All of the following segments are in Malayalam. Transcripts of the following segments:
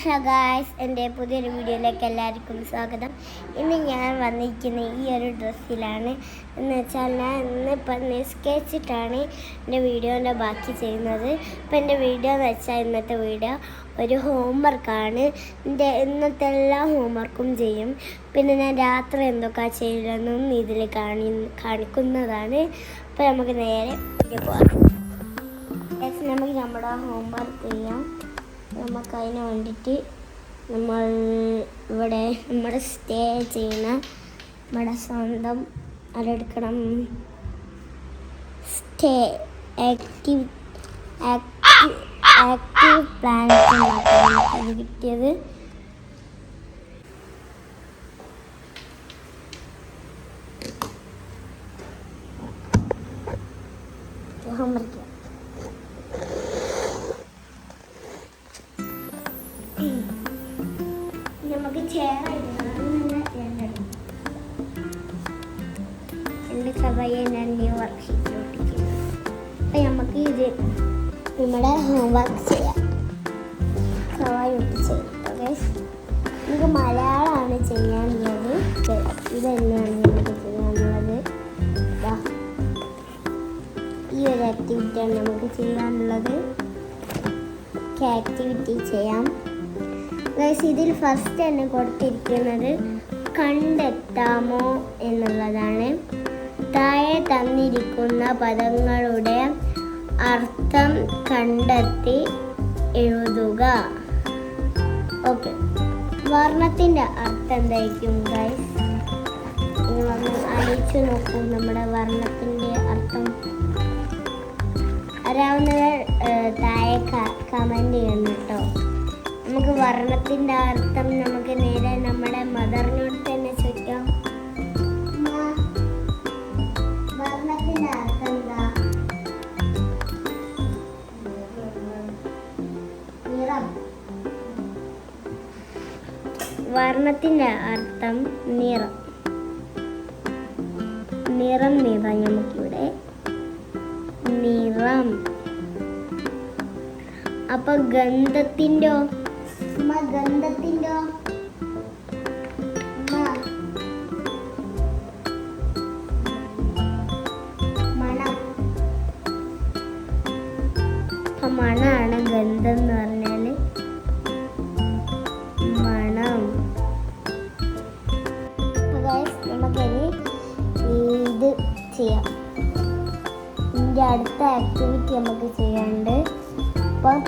ഹലോ ഗായ്സ്, എൻ്റെ പുതിയൊരു വീഡിയോയിലേക്ക് എല്ലാവർക്കും സ്വാഗതം. ഇന്ന് ഞാൻ വന്നിരിക്കുന്ന ഈ ഒരു ഡ്രസ്സിലാണ്. എന്ന് വെച്ചാൽ ഞാൻ ഇന്നിപ്പം നിസ്കരിച്ചിട്ടാണ് എൻ്റെ വീഡിയോൻ്റെ ബാക്കി ചെയ്യുന്നത്. ഇപ്പം എൻ്റെ വീഡിയോ എന്ന് വെച്ചാൽ ഇന്നത്തെ വീഡിയോ ഒരു ഹോംവർക്കാണ്. ഇന്നത്തെ എല്ലാ ഹോംവർക്കും ചെയ്യും. പിന്നെ ഞാൻ രാത്രി എന്തൊക്കെ ചെയ്യണമെന്നും ഇതിൽ കാണിക്കുന്നതാണ്. അപ്പോൾ നമുക്ക് നേരെ പോകാം. നമുക്ക് നമ്മുടെ ഹോംവർക്ക് ചെയ്യാം. നമുക്ക് അതിന് വേണ്ടിയിട്ട് നമ്മൾ ഇവിടെ നമ്മുടെ സ്റ്റേ ചെയ്യുന്ന നമ്മുടെ സ്വന്തം അതെടുക്കണം. സ്റ്റേ ആക്റ്റീവ് പ്ലാനറ്റ് അത് കിട്ടിയത്. ഹോംവർക്ക് നമുക്ക് എൻ്റെ സഭയെ ഞാൻ വർക്ക് ചെയ്തുകൊണ്ടിരിക്കുന്നത്. അപ്പം നമുക്ക് ഇത് നമ്മുടെ ഹോംവർക്ക് ചെയ്യാം. സവായി ഒട്ടിച്ച് ഓക്കെ. നമുക്ക് മലയാളമാണ് ചെയ്യാനുള്ളത്. ഇതന്നെയാണ് നമുക്ക് ചെയ്യാനുള്ളത്. ഈ ഒരു ആക്ടിവിറ്റിയാണ് നമുക്ക് ചെയ്യാനുള്ളത്. ആക്ടിവിറ്റി ചെയ്യാം. ഇതിൽ ഫസ്റ്റ് തന്നെ കൊടുത്തിരിക്കുന്നത് കണ്ടെത്താമോ എന്നുള്ളതാണ്. താഴെ തന്നിരിക്കുന്ന പദങ്ങളുടെ അർത്ഥം കണ്ടെത്തി എഴുതുക. ഓക്കെ, വർണ്ണത്തിൻ്റെ അർത്ഥം എന്തായിരിക്കും ഗൈസ്? നിങ്ങൾ ആലോചിച്ച് നോക്കൂ. നമ്മുടെ വർണ്ണത്തിൻ്റെ അർത്ഥം അറിയാവുന്നവർ താഴെ കമൻറ്റ് ചെയ്യണം കേട്ടോ. നമുക്ക് വർണ്ണത്തിൻ്റെ അർത്ഥം നമുക്ക് നേരെ നമ്മുടെ മദറിനോട് തന്നെ ചോദിക്കാം. വർണ്ണത്തിൻ്റെ അർത്ഥം എന്താ? നിറം. വർണ്ണത്തിൻ്റെ അർത്ഥം നിറം. നിറം നമുക്കിവിടെ നിറം. അപ്പൊ ഗന്ധത്തിൻ്റെയോ? ഗന്ധത്തിൻ്റെയോ? മണം. അപ്പൊ മണാണ് ഗന്ധം എന്ന് പറഞ്ഞാല് മണം. നമുക്കിനി ഇത് ചെയ്യാം. ഇതിൻ്റെ അടുത്ത ആക്ടിവിറ്റി നമുക്ക് ചെയ്യാനുണ്ട്. അപ്പം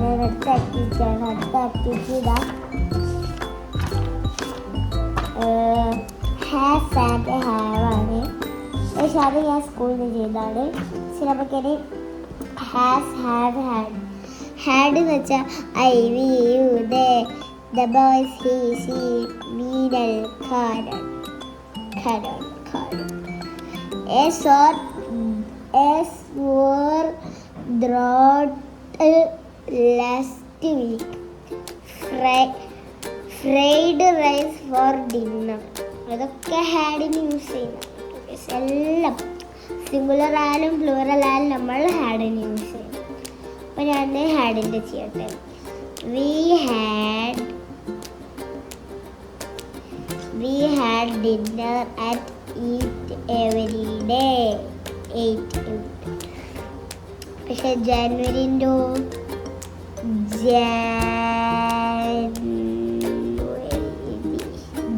ഞാൻ അടുത്ത ആക്ടിവിറ്റിയാണ്. അടുത്ത ആക്ടിവിറ്റി ഇതാ ഹാസ് ആൻഡ് ഹാവ് ആണ്. പക്ഷെ അത് ഞാൻ സ്കൂളിൽ നിന്ന് ചെയ്താണ്. പക്ഷെ നമുക്കിനി ഹാസ് ഹാവ് ഹാഡ്. ഹാഡ് എന്ന് വെച്ചാൽ I we you they the boys he she വീരൽ കാരൻ കാരൻ കാരൻ എസ് ഓർ എസ് ഓർ ദ്രോട്ട് last week fried rice for dinner. അതൊക്കെ ഹാഡിന് യൂസ് ചെയ്യുന്നത്. എല്ലാം സിംഗുലർ ആയാലും പ്ലൂറൽ ആയാലും നമ്മൾ ഹാഡിന് യൂസ് ചെയ്യും. അപ്പോൾ ഞാൻ ഹാഡിൻ്റെ ചെയ്യട്ടെ. we had dinner at eat every day. പക്ഷെ ജനുവരിൻ്റെ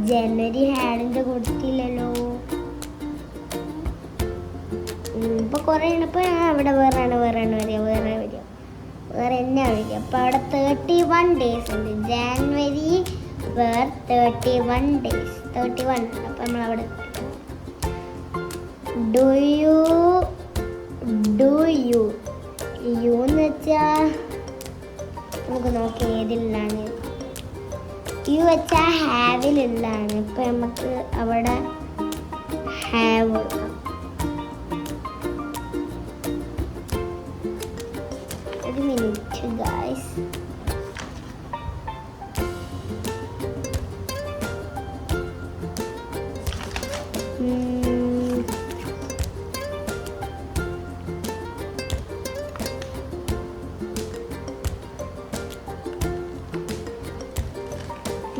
ജനുവരി ഹാഡിൻ്റെ കൊടുത്തില്ലല്ലോ. ഇപ്പൊ കുറേ ഇപ്പൊ അവിടെ വേറെ എന്നാ വരിക. അപ്പൊ അവിടെ 31 ഡേയ്സ് ഉണ്ട്. ജാനുവരി 31 ഡേയ്സ് 31. അപ്പൊ നമ്മളവിടെ ഡു യു എന്ന് വെച്ചാൽ നമുക്ക് നോക്കി ഏതിലാണ്. യു വെച്ചാൽ ഹാവിലുള്ളതാണ്. ഇപ്പം നമുക്ക് അവിടെ ഹാവ് കൊടുക്കാം. ഒരു മിനിറ്റ് ഗായ്സ്.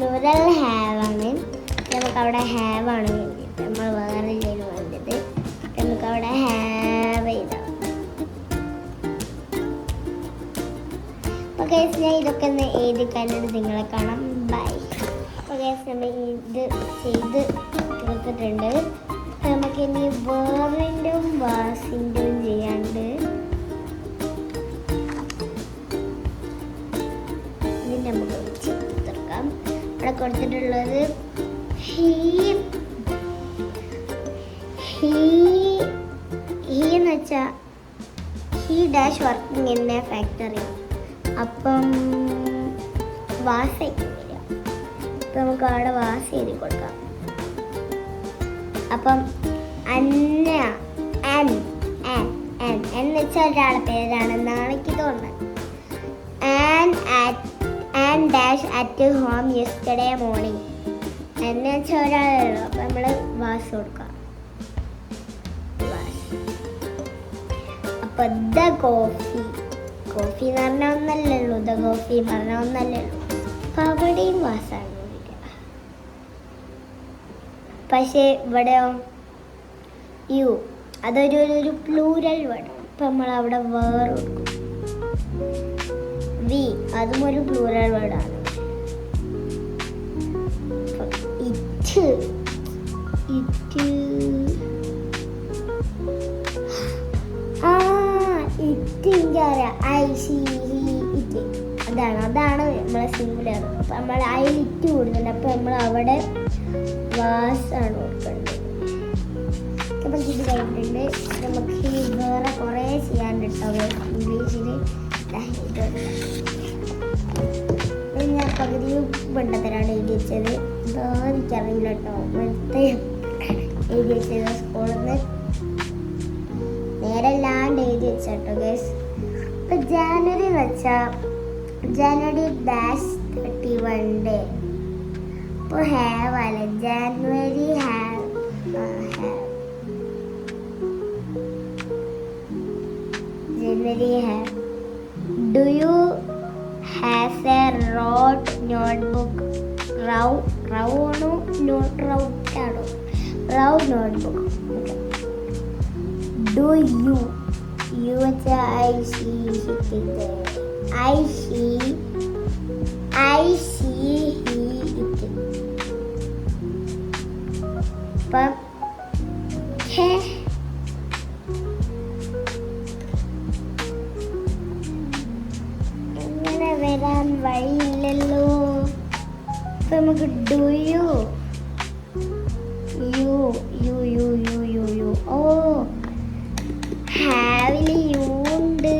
പ്ലൂറൽ ഹാവ് ആണ്. നമുക്ക് അവിടെ ഹാവ് ആണ് വേണ്ടിയിട്ട്, നമ്മൾ വേറെ ഇല്ലേലും വേണ്ടത്. നമുക്ക് അവിടെ ഹാവ് ചെയ്താൽ. ഓക്കെ, ഞാൻ ഇതൊക്കെ ഒന്ന് എഴുതി കഴിഞ്ഞിട്ട് നിങ്ങളെ കാണാം. ബൈ. ഓക്കെ, നമ്മൾ ഇത് ചെയ്ത് തീർത്തിട്ടുണ്ട്. നമുക്ക് ഇനി വേറിൻ്റെയും വാസിൻ്റെയും ചെയ്യാണ്ട്. ഇത് നമുക്ക് ചെയ്തെടുക്കാം. ഇവിടെ കൊടുത്തിട്ടുള്ളത് എന്ന് വെച്ചാൽ he dash working in A factory. അപ്പം വാസ് വരിക. അപ്പം നമുക്ക് അവിടെ വാസ് എഴുതി കൊടുക്കാം. അപ്പം അന്ന എന്ന് വെച്ചാൽ ഒരാളുടെ പേരാണെന്നാണ് എനിക്ക് തോന്നുന്നത്. And dash at home yesterday morning എന്ന് വെച്ചാൽ ഒരാളുള്ളൂ. അപ്പം നമ്മൾ വാസ് കൊടുക്കാം. അപ്പം ദ കോഫി എന്ന് പറഞ്ഞാൽ ഒന്നല്ലേ ഉള്ളൂ. ദ കോഫി എന്ന് പറഞ്ഞാൽ ഒന്നല്ലേ ഉള്ളൂ. അപ്പം അവിടെയും വാസാണ് വിളിക്കുക. പക്ഷേ ഇവിടെയോ യു അതൊരു പ്ലൂരൽ വേർഡ്. അപ്പം നമ്മൾ അവിടെ വേറെ കൊടുക്കും. വി അതും ഒരു പ്ലൂറൽ വേർഡാണ്. ഇറ്റ് എനിക്കറിയാം. ഐ സി ഇറ്റ് അതാണ് നമ്മളെ സിംഗുലർ. അപ്പം നമ്മൾ അതിൽ ഇറ്റ് കൊടുക്കുന്നുണ്ട്. അപ്പം നമ്മൾ അവിടെ വാസാണ് കൊടുക്കേണ്ടത്. അപ്പം ഇത് കഴിഞ്ഞിട്ടുണ്ട്. നമുക്ക് വേറെ കുറേ ചെയ്യാനുണ്ട് കേട്ടോ ഇംഗ്ലീഷിൽ. ഞാൻ പകുതിയും വെണ്ടത്തരാണ് എഴുതി വെച്ചത്. എനിക്കറിയില്ല കേട്ടോ. വെളുത്ത എഴുതി വെച്ചത് സ്കൂളിൽ നിന്ന് നേരെ അല്ലാണ്ട് എഴുതി വെച്ചോ ഗൈസ്. ഇപ്പം ജാനുവരി എന്ന് വെച്ചാൽ ജാനുവരി ഡാഷ് 31 ഡേ. ഇപ്പോൾ ഹാവ് അല്ല, January have. January have. Do you have a road notebook? Row ആണോ നോട്ട് റൗട്ട് ആണോ? റൗ നോട്ട്ബുക്ക്. Do you വെച്ചാൽ I see he it. അപ്പം വരാൻ വഴിയില്ലല്ലോ. അപ്പൊ നമുക്ക് ഡു യു ഓ ഹാവില് യു ഉണ്ട്.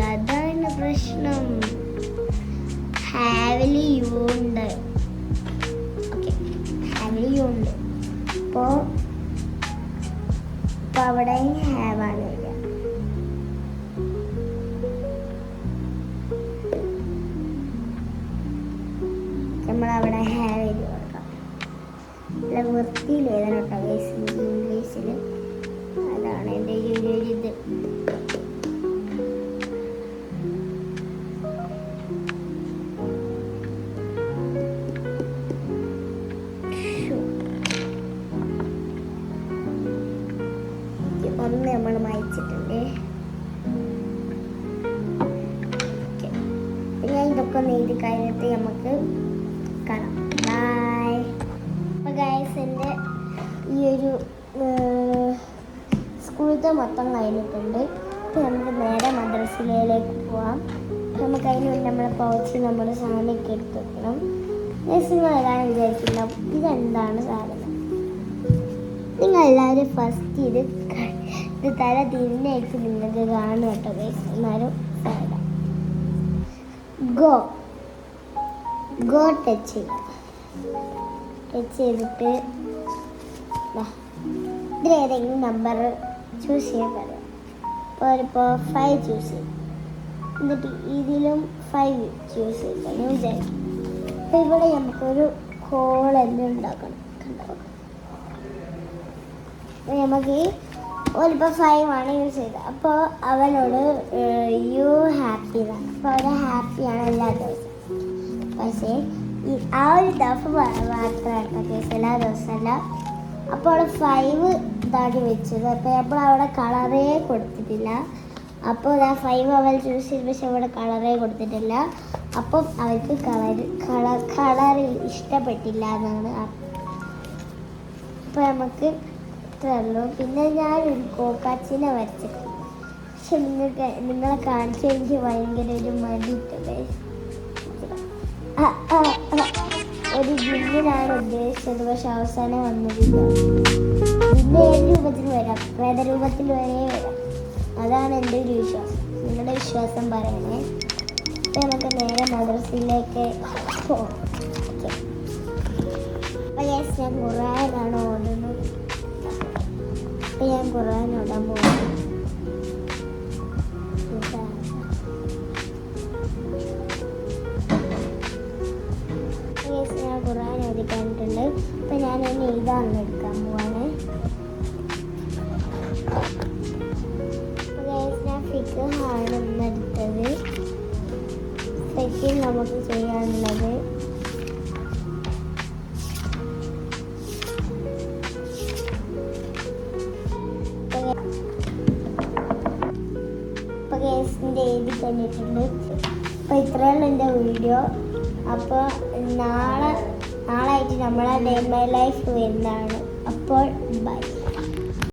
അതാണ് പ്രശ്നം. ഹാവില് യു ഉണ്ട്. ഓക്കെ, ഹാവില് യു ഉണ്ട്. അപ്പോൾ അവിടെ ഹാവാണ് വരിക. നമ്മളവിടെ ഹാവ് ചെയ്ത് കൊടുക്കാം. അല്ല വൃത്തിയിൽ എഴുതണം കേട്ടോ ഇംഗ്ലീഷിൽ. അതാണ് എൻ്റെ ഈ ഒരു ഇത്. ഒന്ന് നമ്മൾ മായിച്ചിട്ടുണ്ട്. ഞാൻ ഇതൊക്കെ ഒന്ന് എഴുതി കഴിഞ്ഞിട്ട് നമുക്ക് കാണാം. ബൈ. അപ്പോൾ ഗൈസ്, എൻ്റെ ഈ ഒരു സ്കൂളത്തെ മൊത്തം കഴിഞ്ഞിട്ടുണ്ട്. അപ്പോൾ നമുക്ക് നേരെ മദ്രസയിലേക്ക് പോവാം. നമുക്ക് അതിന് വേണ്ടി നമ്മളെ പൗച്ച് നമ്മുടെ സാധനമൊക്കെ എടുത്ത് വെക്കണം. നിങ്ങൾ ഏതാണ് വിചാരിക്കുന്നത് ഇതെന്താണ് സാധനം? നിങ്ങളെല്ലാവരും ഫസ്റ്റ് ഇത് തല തിരിഞ്ഞായിട്ട് നിങ്ങൾക്ക് കാണും കേട്ടോ ഗൈസ്. എന്നാലും ഗോ ടച്ച് ചെയ്യുക. ടച്ച് ചെയ്തിട്ട് ഇതിലേതെങ്കിലും നമ്പർ ചൂസ് ചെയ്യാൻ പറയാം. ഇപ്പോൾ 5 ചൂസ് ചെയ്യും. എന്നിട്ട് ഇതിലും 5 ചൂസ് ചെയ്യില്ല ഞാൻ വിചാരിക്കും. അപ്പോൾ ഇവിടെ നമുക്കൊരു ഹോൾ തന്നെ ഉണ്ടാക്കണം. കണ്ടോ, നമുക്ക് ഇപ്പോൾ 5 ആണ് യൂസ് ചെയ്തത്. അപ്പോൾ അവനോട് യു ഹാപ്പി എന്നാണ്. അപ്പോൾ അവിടെ ഹാപ്പിയാണ് എല്ലാ ദിവസവും. പക്ഷേ ആ ഒരു ദഫ് മാത്രമാണ് കേസ്, എല്ലാ ദിവസമല്ല. അപ്പോൾ 5 ഇതാണ് വെച്ചത്. അപ്പോൾ നമ്മൾ അവിടെ കളറേ കൊടുത്തിട്ടില്ല. അപ്പോൾ ഞാൻ 5 അവൾ ചൂസ് ചെയ്ത്, പക്ഷെ അവിടെ കളറേ കൊടുത്തിട്ടില്ല. അപ്പം അവർക്ക് കളർ ഇഷ്ടപ്പെട്ടില്ല എന്നാണ്. അപ്പോൾ നമുക്ക് ഇത്രയുള്ളൂ. പിന്നെ ഞാനൊരു കോക്കാച്ചിനെ വരച്ചിട്ടുണ്ട്. പക്ഷെ നിങ്ങളെ കാണിച്ച എനിക്ക് ഭയങ്കര ഒരു മടിയിട്ടത്. ഒരു ജിന്നിനാണ് ഉദ്ദേശിച്ചത്, പക്ഷെ അവസാനം വന്നതില്ല. ജിന്ന് ഏത് രൂപത്തിൽ വരാം, പ്രേതരൂപത്തിൽ വരെ വരാം. അതാണ് എൻ്റെ ഒരു വിശ്വാസം. നിങ്ങളുടെ വിശ്വാസം പറയണേ. ഇപ്പം നമുക്ക് നേരെ മദ്രസയിലേക്ക് പോകാം. ഓക്കെ. അപ്പം ഞാൻ ഖുർആനാണ് ഓടുന്നത്. അപ്പം ഞാൻ ഖുർആൻ ഓടാൻ പോകുന്നു. ഞാൻ ഖുർആൻ ഓടിക്കാനിട്ടുണ്ട്. അപ്പം ഞാനൊന്ന് എഴുതാനുള്ള എടുക്കാൻ പോവാണ്. ഞാൻ ഫിഖാണ് ഇന്നെടുത്തത്. സെക്കൻഡ് നമുക്ക് ചെയ്യാനുള്ളത് ഇപ്പോൾ കേസിൻ്റെ എഴുതി കഴിഞ്ഞിട്ടുണ്ട്. അപ്പോൾ ഇത്രയുള്ള എൻ്റെ വീഡിയോ. അപ്പോൾ നാളെ ആയിട്ട് നമ്മളെ ഡേ മൈ ലൈഫ് വരുന്നതാണ്. അപ്പോൾ ബൈ.